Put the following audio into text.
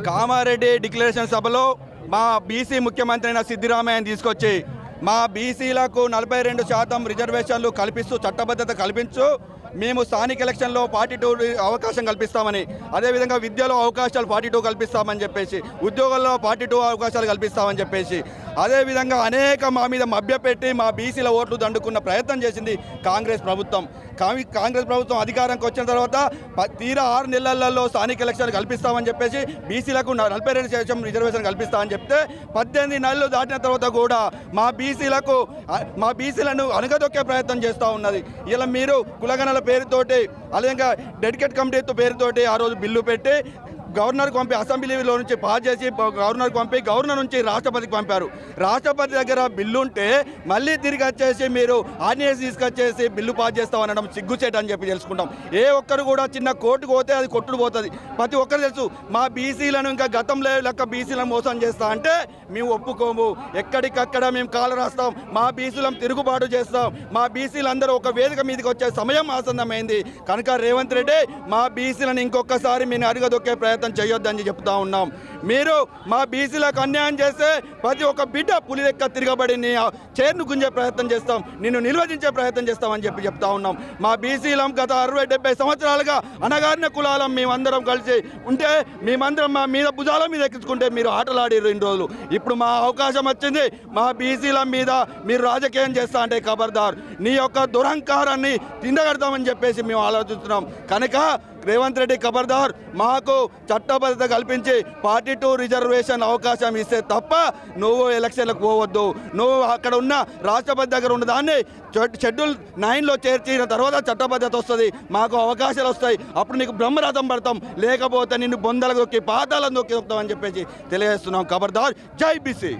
Kamareddy declaration సభలో మా BC ముఖ్యమంత్రి అయిన సిద్దిరామయ్యని తీసుకొచ్చి మా బీసీలకు 42% రిజర్వేషన్లు కల్పిస్తూ చట్టబద్ధత కల్పించు మేము స్థానిక ఎలక్షన్లో 42 అవకాశం కల్పిస్తామని, అదేవిధంగా విద్యలో అవకాశాలు 42 కల్పిస్తామని చెప్పేసి, ఉద్యోగాల్లో 42 అవకాశాలు కల్పిస్తామని చెప్పేసి, అదేవిధంగా అనేక మా మీద మభ్యపెట్టి మా బీసీల ఓట్లు దండుకున్న ప్రయత్నం చేసింది కాంగ్రెస్ ప్రభుత్వం. కాంగ్రెస్ ప్రభుత్వం అధికారంకి వచ్చిన తర్వాత తీరా 6 నెలలలో స్థానిక ఎలక్షన్లు కల్పిస్తామని చెప్పేసి బీసీలకు 42% రిజర్వేషన్ కల్పిస్తామని చెప్తే 18 నెలలు దాటిన తర్వాత కూడా మా బీసీలను అణగదొక్కే ప్రయత్నం చేస్తూ ఉన్నది. ఇలా మీరు కులగణల పేరుతోటి అలాగే డెడికేట్ కమిటీ పేరుతోటి ఆ రోజు బిల్లు పెట్టి గవర్నర్కి పంపి అసెంబ్లీలో నుంచి పాస్ చేసి గవర్నర్కి పంపి గవర్నర్ నుంచి రాష్ట్రపతికి పంపారు. రాష్ట్రపతి దగ్గర బిల్లు ఉంటే మళ్ళీ తిరిగి వచ్చేసి మీరు ఆర్డినెన్స్ తీసుకొచ్చేసి బిల్లు పాస్ చేస్తామనడం సిగ్గుచేట అని చెప్పి తెలుసుకుంటాం. ఏ ఒక్కరు కూడా చిన్న కోర్టుకు పోతే అది కొట్టుడు పోతుంది. ప్రతి ఒక్కరు తెలుసు మా బీసీలను ఇంకా గతంలో లెక్క బీసీలను మోసం చేస్తా అంటే మేము ఒప్పుకోము. ఎక్కడికక్కడ మేము కాలు రాస్తాం, మా బీసీలను తిరుగుబాటు చేస్తాం. మా బీసీలందరూ ఒక వేదిక మీదకి వచ్చే సమయం ఆసన్నమైంది కనుక రేవంత్ రెడ్డి మా బీసీలను ఇంకొకసారి మీరు అడుగదొక్కే ప్రయత్నం చేయొద్దని చెప్తా ఉన్నాం. మీరు మా బీసీలకు అన్యాయం చేస్తే ప్రతి ఒక్క బిడ్డ పులి లెక్క తిరగబడి నీ చేరును గుంజే ప్రయత్నం చేస్తాం, నిన్ను నిర్వచించే ప్రయత్నం చేస్తామని చెప్పి చెప్తా ఉన్నాం. మా బీసీలం గత 60-70 సంవత్సరాలుగా అనగారిన కులాలం మేమందరం కలిసి ఉంటే మేమందరం మా మీద భుజాల మీద ఎక్కించుకుంటే మీరు ఆటలాడిరు ఇన్ని రోజులు. ఇప్పుడు మా అవకాశం వచ్చింది, మా బీసీల మీద మీరు రాజకీయం చేస్తా అంటే ఖబర్దార్, నీ యొక్క దురహంకారాన్ని తిండగడతామని చెప్పేసి మేము ఆలోచిస్తున్నాం. కనుక రేవంత్ రెడ్డి ఖబర్దార్, మాకు చట్టబద్ధత కల్పించి 42 రిజర్వేషన్ అవకాశం ఇస్తే తప్ప నువ్వు ఎలక్షన్లకు పోవద్దు. నువ్వు అక్కడ ఉన్న రాష్ట్రపతి దగ్గర ఉన్న దాన్ని షెడ్యూల్ 9లో చేర్చిన తర్వాత చట్టబద్ధత వస్తుంది, మాకు అవకాశాలు వస్తాయి, అప్పుడు నీకు బ్రహ్మరథం పడతాం, లేకపోతే నిన్ను బొందలకు నొక్కి పాతాలను నొక్కి నొక్కుతామని చెప్పేసి తెలియజేస్తున్నాం. ఖబర్దార్, జై బీసీ.